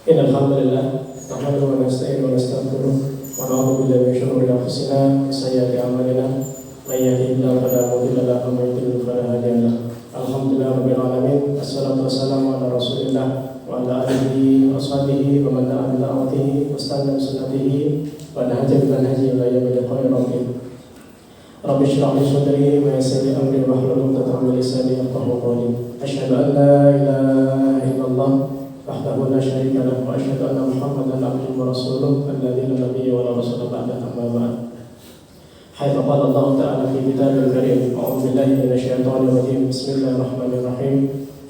Innal hamdalillah nahmaduhu wa nasta'inuhu wa nastaghfiruh wa na'udzu billahi min shururi anfusina wa sayyiati a'malina may yahdihillahu fala mudilla lahu wa may yudlil fala hadiya lahu. Alhamdulillahirabbil alamin wassalatu wassalamu ala rasulillah wa ala alihi wa sahbihi wa man da'a bi da'watihi wastanna bi sunnatihi wa nahaja bi manhajihi ila yaumil qiyamah. Rabbi shrah li sadri wa yassir li amri wahlul 'uqdatam min lisani yafqahu qawli. Asyhadu an la ilaha illallah wahdahu la syarika lahu wa asyhadu anna Muhammadan abduhu wa rasuluh alladzi la nabiyya wa la rasula ba'dahu amma ba'd. Haitsu qala Allah ta'ala fi kitabil karim a'udzu billahi minasy syaithanir rajim bismillahirrahmanirrahim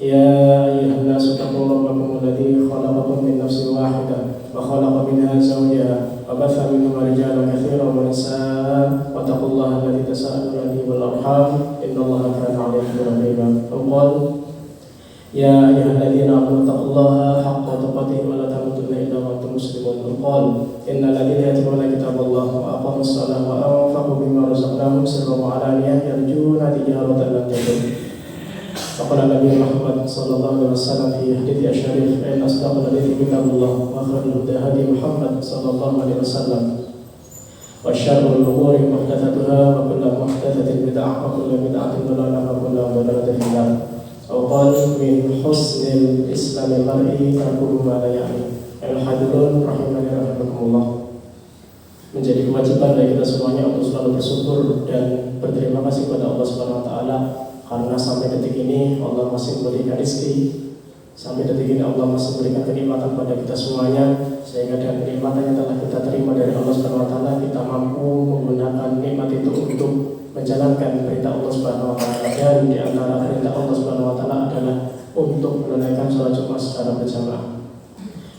ya ayyuhan nasu taqu rabbakum alladzi khalaqakum min nafsin wahidah wa khalaqa minha zawjaha wa batha minhuma rijalan katsiran wa nisaa wa taqullaha alladzi tasaaluna bihi wal arham innallaha kana 'alaykum raqiba. Qul ya ayyuhalladzina amanu taqullaha haqqa tuqatih wa la tamutunna illa wa antum muslimun. Qul innal ladzina yatluna kitaballaha wa aqamus salata wa anfaqu mimma razaqnahum sirran wa 'alaniyatan yarjuna tijaratan lan tabur. Faqala Nabi Muhammad sallallahu alaihi wasallam fi hadits syarif in asdaqal hadithi kitabullah wa khairul hadi Muhammad sallallahu alaihi wasallam wa syarrul umuri muhdatsatuha wa kullu muhdatsatin bid'ah wa kullu bid'atin dhalalah wa kullu dhalalatin fi nar. Qal min husnil islamil mar'i tarkuhu ma la ya'ni. Al-hadirun rahimani rahimakumullah. Menjadi kewajiban bagi kita semuanya untuk selalu bersyukur dan berterima kasih kepada Allah Subhanahu wa taala karena sampai detik ini Allah masih memberikan rezeki, Sampai detik ini Allah masih memberikan kenikmatan pada kita semuanya, sehingga dengan kenikmatan yang telah kita terima dari Allah Subhanahu wa taala, kita mampu menggunakan nikmat itu untuk menjalankan perintah Allah Subhanahu wa taala. Dan di antara perintah Allah Subhanahu wa taala adalah untuk menunaikan sholat Jumat secara berjamaah.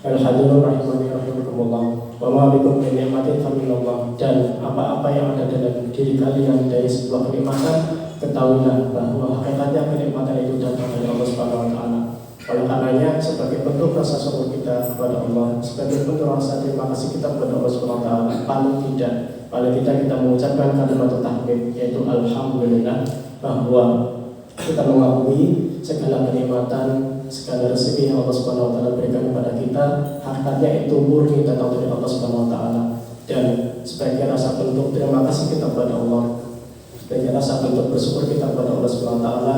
Al-hadirun rahimani rahimakumullah. Wa ma bikum min ni'matin faminallah. Dan apa-apa yang ada dalam diri kalian dari sebuah kenikmatan, ketahuilah bahwa hakikatnya kenikmatan itu datang dari Allah Subhanahu wa taala. Oleh karenanya, sebagai bentuk rasa syukur kita kepada Allah, sebagai bentuk rasa terima kasih kita kepada Allah Subhanahu wa taala, paling tidak kita mengucapkan kalimat tahmid, yaitu alhamdulillah, bahwa kita mengakui segala kenikmatan, segala rezeki yang Allah Subhanahu wa taala berikan kepada kita, hakikatnya itu murni datang dari Allah Subhanahu wa taala. Dan sebagai rasa bentuk terima kasih kita kepada Allah, sebagai rasa bentuk bersyukur kita kepada Allah Subhanahu wa taala,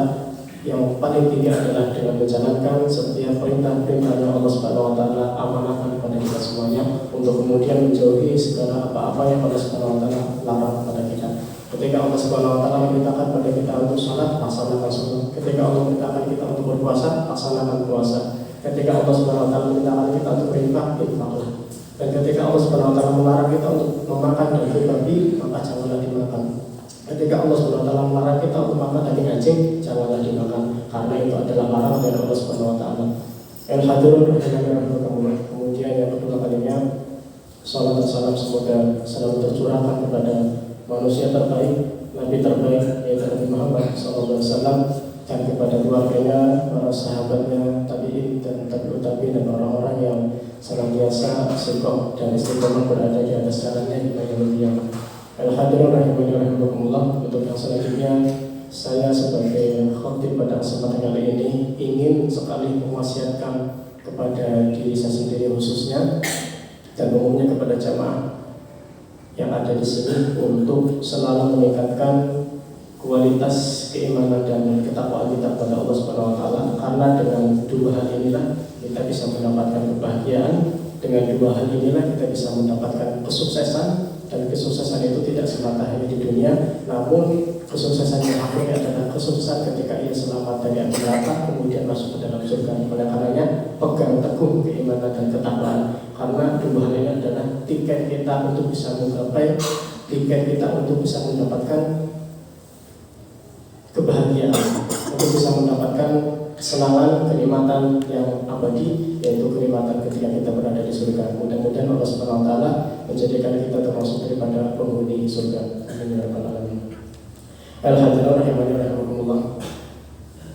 yang paling tinggi adalah dengan menjalankan setiap perintah-perintahnya Allah Subhanahu wa taala, amanahkan kepada kita semuanya, untuk kemudian menjauhi segala apa-apa yang Allah Subhanahu wa taala larang kepada kita. Ketika Allah Subhanahu wa taala memerintahkan kepada kita untuk salat, laksanakan salat. Ketika Allah memerintahkan kita untuk berpuasa, laksanakan puasa. Ketika Allah Subhanahu wa taala memerintahkan kita untuk berinfak, infaklah. Dan ketika Allah Subhanahu wa taala melarang kita untuk memakan daging babi, maka janganlah dimakan. Ketika Allah Subhanahu wa taala melarang kita untuk makan daging anjing, janganlah dimakan, karena itu adalah larangan dari Allah Subhanahu wa taala. Al-hadirun rahimakumullah. Kemudian yang kedua kalinya, salam dan salam semoga selalu tercurahkan kepada manusia terbaik, Nabi terbaik, yaitu Nabi Muhammad SAW, dan kepada keluarganya, para sahabatnya, tabi'in dan tabi'ut tabi'in, dan orang-orang yang senantiasa sikoh dan istiqomah berada di atas jalannya hingga yaumil qiyamah. Al-hadirun rahimakumullah. Untuk yang selanjutnya, saya sebagai khatib pada kesempatan kali ini ingin sekali mewasiatkan kepada diri saya sendiri khususnya, dan umumnya kepada jamaah yang ada di sini, untuk selalu meningkatkan kualitas keimanan dan ketakwaan kita kepada Allah Subhanahu wa taala, karena dengan dua hal inilah kita bisa mendapatkan kebahagiaan, dengan dua hal inilah kita bisa mendapatkan kesuksesan. Dan kesuksesan itu tidak semata hanya di dunia, namun kesuksesan yang hakiki adalah kesuksesan ketika ia selamat dari api neraka kemudian masuk ke dalam surga. Oleh karenanya, pegang teguh keimanan dan ketakwaan, karena dua hal ini adalah tiket kita untuk bisa menggapai, tiket kita untuk bisa mendapatkan kebahagiaan, untuk bisa mendapatkan kesenangan, kenikmatan yang abadi, yaitu kenikmatan ketika kita berada di surga. Mudah-mudahan Allah Subhanahu wa taala menjadikan kita termasuk daripada penghuni surga. Amin ya rabbal alamin. Al-hadirun rahimakumullah.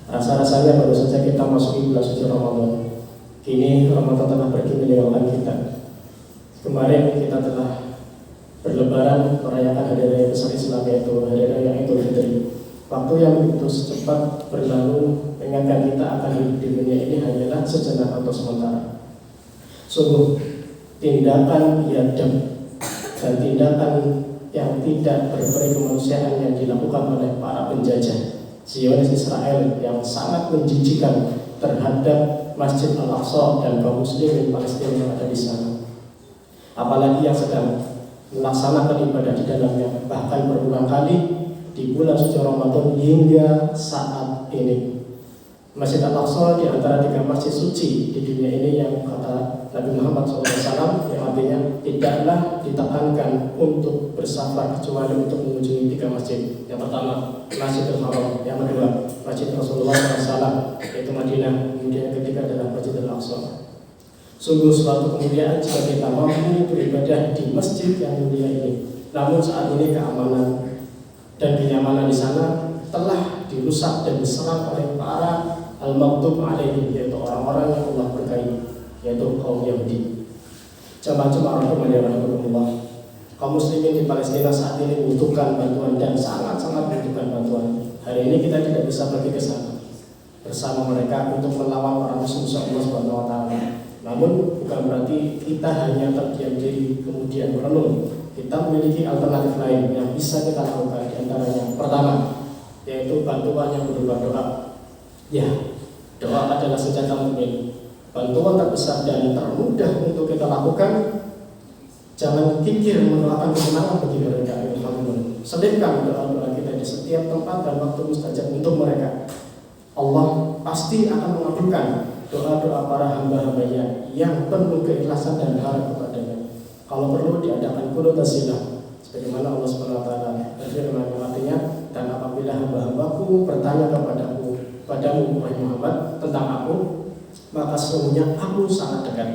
Rasa-rasanya baru saja kita masuki bulan suci Ramadan. Kini Ramadan telah pergi meninggalkan kita. Kemarin kita telah berlebaran merayakan hari raya besar Islam, yaitu hari raya Idul Fitri. Waktu yang begitu secepat berlalu mengingatkan kita akan hidup di dunia ini hanyalah sejenak atau sementara. Sungguh tindakan biadab dan tindakan yang tidak berperi kemanusiaan yang dilakukan oleh para penjajah Zionis Israel yang sangat menjijikan terhadap Masjid Al-Aqsa dan kaum muslimin Palestina yang ada di sana. Apalagi yang sedang melaksanakan ibadah di dalamnya, bahkan berulang kali di bulan suci Ramadan hingga saat ini. Masjid Al-Aqsa di antara tiga masjid suci di dunia ini yang kata Nabi Muhammad SAW, yang artinya tidaklah ditekankan untuk bersafar kecuali untuk mengunjungi tiga masjid. Yang pertama Masjidil Haram, yang kedua Masjid Rasulullah SAW yaitu Madinah, kemudian yang ketiga adalah Masjid Al-Aqsa. Sungguh suatu kemuliaan jika kita mampu beribadah di masjid yang mulia ini. Namun saat ini keamanan dan kenyamanan di sana telah dirusak dan diserang oleh para al-maghdub alaihim, yaitu orang-orang yang Allah berkahi, yaitu kaum Yahudi. Jamaah rahimahumullah. Kaum muslimin di Palestina saat ini membutuhkan bantuan dan sangat-sangat membutuhkan bantuan. Hari ini kita tidak bisa pergi ke sana bersama mereka untuk melawan orang musuh Allah Subhanahu wa taala. Namun bukan berarti kita hanya terdiam diri kemudian merenung. Kita memiliki alternatif lain yang bisa kita lakukan. Di antaranya pertama, yaitu bantuan yang berupa doa. Ya, doa adalah senjata mukmin. Bantuan terbesar dan termudah untuk kita lakukan, jangan pikir mendoakan kemenangan bagi mereka. Selipkan doa-doa kita di setiap tempat dan waktu mustajab untuk mereka. Allah pasti akan mengabulkan doa-doa para hamba-hambanya yang penuh keikhlasan dan harap kepadanya. Kalau perlu diadakan kunut tasilah, sebagaimana Allah SWT berfirman, artinya, dan apabila hamba-hambaku bertanya padamu wahai Muhammad tentang aku, maka sesungguhnya aku sangat dekat.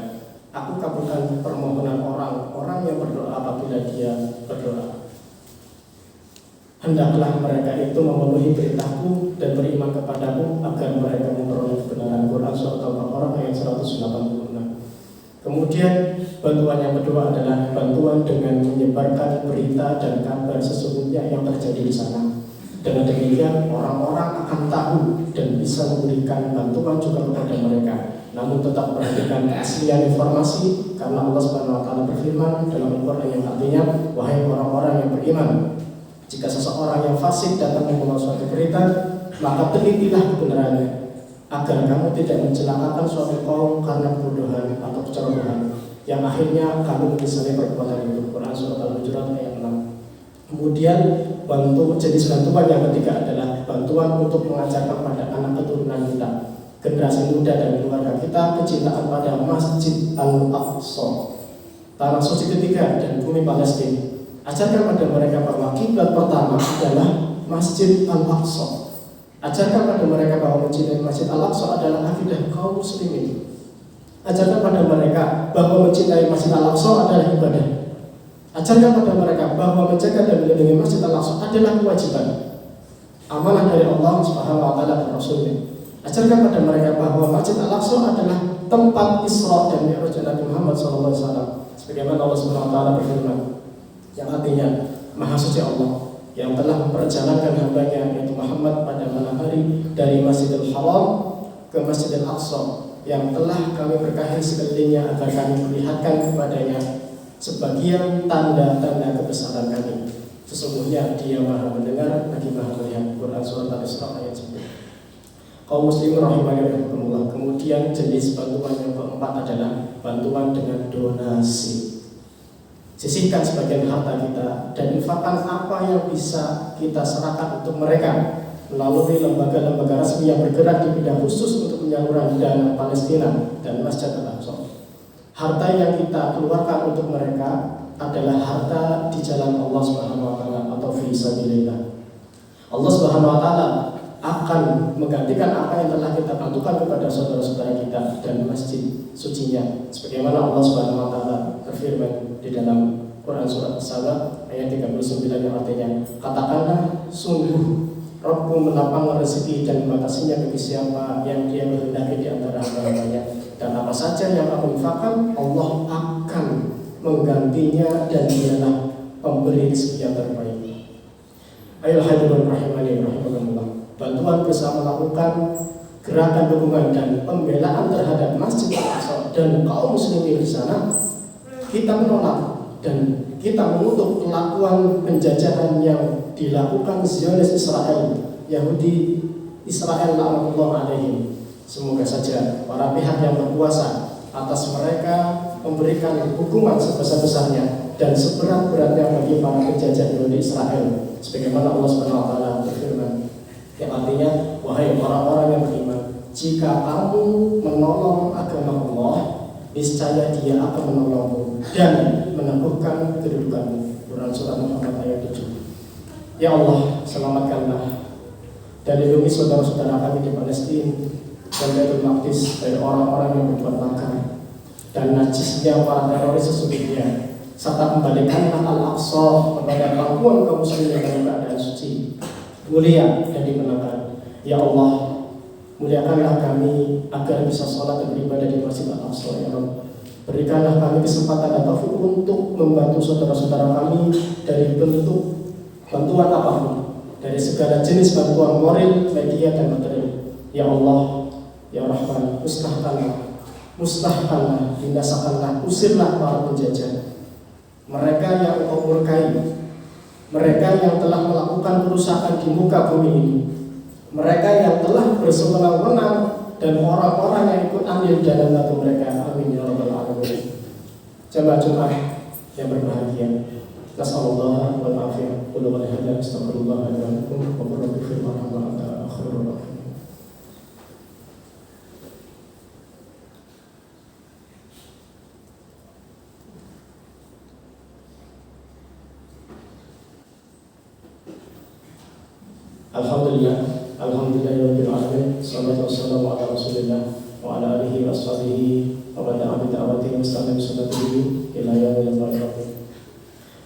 Aku kabulkan permohonan orang yang berdoa apabila dia berdoa. Hendaklah mereka itu memenuhi perintahku dan beriman kepadaku agar mereka memperoleh kebenaran. Quran Surat Al-Baqarah ayat 186. Kemudian bantuan yang kedua adalah bantuan dengan menyebarkan berita dan kabar sesungguhnya yang terjadi di sana. Dengan demikian orang-orang akan tahu dan bisa memberikan bantuan juga kepada mereka. Namun tetap perhatikan keaslian informasi, karena Allah Subhanahu wa taala berfirman dalam Al-Qur'an yang artinya, wahai orang-orang yang beriman, jika seseorang yang fasik datang membawa suatu berita, maka telitilah kebenarannya, agar kamu tidak mencelakakan suatu kaum karena kebodohan atau kecerobohan, yang akhirnya kamu menyesali perbuatan itu. Quran Surat Al-Hujurat ayat 6. Kemudian jenis bantuan yang ketiga adalah bantuan untuk mengajarkan pada anak keturunan kita, generasi muda dan keluarga kita, kecintaan pada Masjid Al-Aqsa, tanah suci ketiga dan bumi Palestina. Ajarkan pada mereka bahwa kiblat pertama adalah Masjid Al-Aqsa. Ajarkan pada mereka bahwa mencintai Masjid Al-Aqsa adalah akidah kaum muslimin. Ajarkan pada mereka bahwa mencintai Masjid Al-Aqsa adalah ibadah. Ajarkan pada mereka bahwa menjaga dan melindungi Masjid Al-Aqsa adalah kewajiban, amanah dari Allah Subhanahu wa taala dan Rasulnya. Ajarkan pada mereka bahwa Masjid Al-Aqsa adalah tempat Isra dan Mi'raj Nabi Muhammad SAW. Sebagaimana Allah Subhanahu wa taala berfirman, yang artinya Maha Suci Allah yang telah memperjalankan hambanya yaitu Muhammad pada malam hari dari Masjidil Haram ke Masjidil Aqsa, yang telah kami berkahi sekelilingnya agar kami melihatkan kepadanya sebagian tanda-tanda kebesaran kami. Sesungguhnya Dia Maha mendengar lagi Maha melihat. Quran Surat Al-Isra ayat 10. Kaum muslimin rahimani rahimakumullah. Kemudian jenis bantuan yang keempat adalah bantuan dengan donasi. Sisihkan sebagian harta kita dan infakkan apa yang bisa kita serahkan untuk mereka melalui lembaga-lembaga resmi yang bergerak di bidang khusus untuk penyaluran dana Palestina dan Masjid Al-Aqsa. Harta yang kita keluarkan untuk mereka adalah harta di jalan Allah Subhanahu wa taala atau fi sabilillah. Allah Subhanahu wa taala akan menggantikan apa yang telah kita bantukan kepada saudara-saudara kita dan masjid sucinya, sebagaimana Allah Subhanahu wa taala berfirman di dalam Quran Surat As-Saba ayat 39 yang artinya, katakanlah sungguh Rabbmu melapang rezeki dan membatasinya bagi siapa yang Dia kehendaki di antara hamba-hambanya, dan apa saja yang kamu infakkan Allah akan menggantinya dan Dialah pemberi rezeki yang terbaik. Ayolah hadirin rahimani rahimakumullah. Bantuan bisa melakukan gerakan dukungan dan pembelaan terhadap Masjid Al-Aqsa dan kaum muslimin di sana. Kita menolak dan kita mengutuk kelakuan penjajahan yang dilakukan Zionis Israel, Yahudi Israel la'anatullah alaihim. Semoga saja para pihak yang berkuasa atas mereka memberikan hukuman sebesar-besarnya dan seberat-beratnya bagi para penjajah Yahudi Israel, sebagaimana Allah Subhanahu wa taala berfirman, yang artinya, wahai orang-orang yang beriman, jika kamu menolong agama Allah, niscaya Dia akan menolongmu dan meneguhkan kedudukanmu. Quran Surat Muhammad ayat 7. Ya Allah, selamatkanlah dan lindungi saudara-saudara kami di Palestina dan Baitul Maqdis dari orang-orang yang berbuat makar dan najisnya para teroris sesungguhnya, serta kembalikanlah Al-Aqsa kepada pangkuan kaum muslimin dalam keadaan suci, mulia dan dimenangkan. Ya Allah, muliakanlah kami agar bisa sholat dan beribadah di Masjid Al-Aqsa. Ya Rabb, berikanlah kami kesempatan dan taufik untuk membantu saudara-saudara kami dari bentuk bantuan apapun, dari segala jenis bantuan moral, media dan materi. Ya Allah, Ya Rahman, musnahkanlah, binasakanlah, usirlah para penjajah, mereka yang Engkau murkai, mereka yang telah melakukan kerusakan di muka bumi ini, mereka yang telah bersewenang-wenang dan orang-orang yang ikut andil dalam bantu mereka. Amin ya rabbal alamin. Jamaah Jumat yang berbahagia, nasallallahu wal afiyah. Qul wa hadza astaghfirullah li wa lakum wa qul rabbi ighfir warhamna anta khairur rahimin. Alhamdulillahirabbil alamin. Shallallahu wassalamu ala Rasulillah wa ala alihi wa sahbihi wa man tabi'a bi da'watihi wa istana bi sunnatihi ila yaumil qiyamah.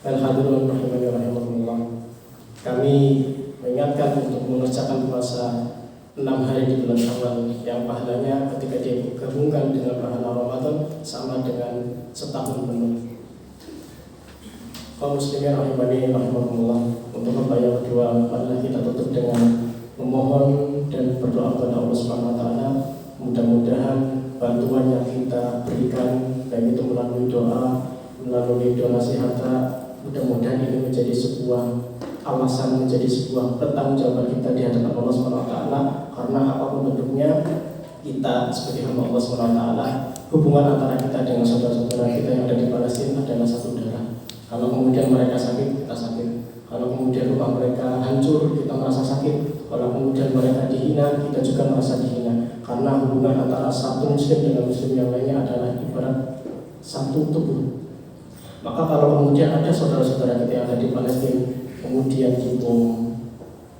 Al-hadirun rahimani rahimakumullah. Kami mengingatkan untuk mengerjakan puasa 6 hari di bulan Syawal yang pahalanya ketika digabungkan dengan pahala Ramadan sama dengan setahun penuh. Kaum muslimin rahimani rahimakumullah, untuk membayar kedua, marilah kita tutup dengan memohon dan berdoa kepada Allah Subhanahu wa taala. Mudah-mudahan bantuan yang kita berikan, baik itu melalui doa, melalui donasi harta, mudah-mudahan ini menjadi sebuah alasan, menjadi sebuah pertanggungjawaban kita di hadapan Allah Subhanahu wa taala, karena apapun bentuknya kita sebagai hamba Allah Subhanahu wa taala, hubungan antara kita dengan saudara-saudara kita yang ada di Palestina adalah satu darah. Kalau kemudian mereka sakit, kita sakit. Kalau kemudian rumah mereka hancur, kita merasa sakit. Kalau kemudian mereka dihina, kita juga merasa dihina. Karena hubungan antara satu muslim dengan muslim yang lainnya adalah ibarat satu tubuh. Maka kalau kemudian ada saudara-saudara kita yang ada di Palestina, kemudian dibom,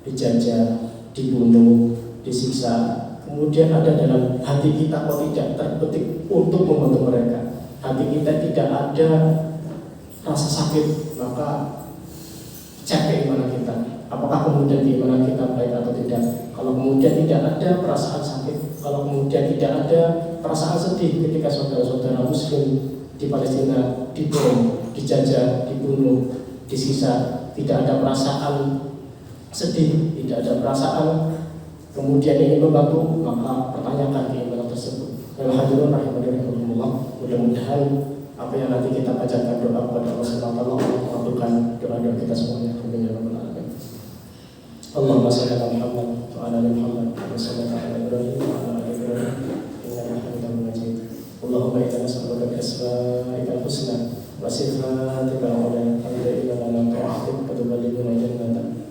dijajah, dibunuh, disiksa, kemudian ada dalam hati kita kok tidak terbetik untuk membantu mereka, hati kita tidak ada rasa sakit, maka cek keimanan kita. Apakah kemudian keimanan kita baik atau tidak? Kalau kemudian tidak ada perasaan sakit, kalau kemudian tidak ada perasaan sedih ketika saudara-saudara muslim di Palestina dibom, dijajah, dibunuh, disiksa, tidak ada perasaan sedih, tidak ada perasaan kemudian ingin membantu, maka pertanyakan keimanan tersebut. Al-hadirun rahimahullah, mudah-mudahan apa yang nanti kita bacakan doa kepada Allah Subhanahu wa taala mengabulkan doa-doa kita semuanya. Amin ya rabbal alamin. Allahumma shalli ala Muhammad wa ala ali Muhammad wa salli ala Ibrahim wa ala ali Ibrahim innaka Hamidum Majid. Allahumma inna nas'aluka bi asma'ikal husna wa sifatikal ula an la ilaha illa anta wa tuballighuna jannatak.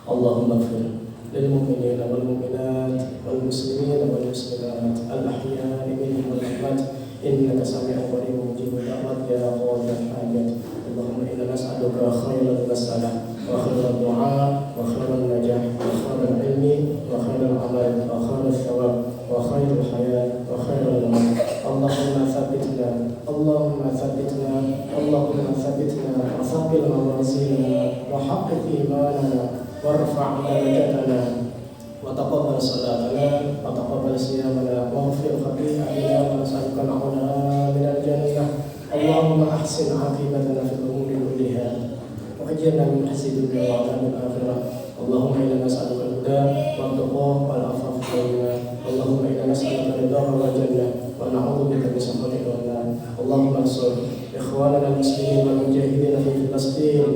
Allahumma ighfir lil mu'minina wal mu'minat wal muslimina wal muslimat al ahya'i minhum wal amwat innaka sami'un qaribun mujibud da'wat ya qadhal hajat. Allahumma inna nas'aluka khairal mas'alah wa khairal du'a wa khairal najah wa khairal ilmi wa khairal amal wa khairal thawab wa khairal hayat wa khairal mamat. Allahumma thabbitna Allahumma thabbitna wa thabbit mawazina wa haqqiq imanana warfa' darajatana wa taqabbal salatana wa taqabbal siyamana wa ghfir khati'atina wa nas'aluka al-'una minal jannah. Allahumma ahsin 'aqibatana fil umuri kulliha wa ajirna min khizyi dunya wa 'adzabil akhirah. Allahumma inna nas'aluka al-huda wat tuqa wal 'afafa wal ghina. Allahumma inna nas'aluka ridhaka wal jannah wa na'udzu bika min sakhatika wan nar. Allahumma ansur ikhwanana al-muslimin wal mujahidin fi Palestin.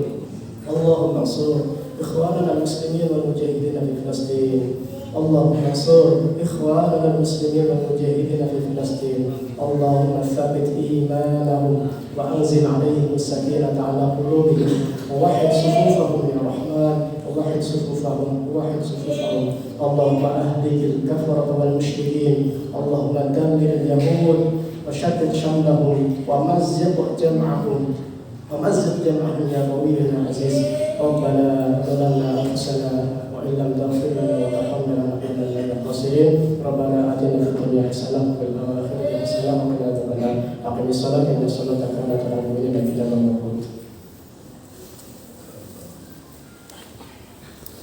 Allahumma ansur ikhwanana al-muslimin wal mujahidin fi Palestin. Allahumma ansur ikhwanana al-muslimin wal mujahidin fi Palestin. Allahumma tsabbit imanahum wa anzil 'alaihim as-sakinata 'ala qulubihim wa wahhid sufufahum ya Rahman wa wahhid sufufahum. Allahumma ahlikil kafarata wal musyrikin. Allahumma dammir al-yahud wa shaddid shamlahum wa mazziq jam'ahum ya qawiyyun ya aziz. Rabbana zalamna anfusana wa illam taghfir lana wa tarhamna lanakunanna minal khasirin. Rabbana atina fid dunya hasanah wa fil akhirati hasanah wa qina adzabannar. Aqimis salata inna salata kanat 'alal mu'minina kitaban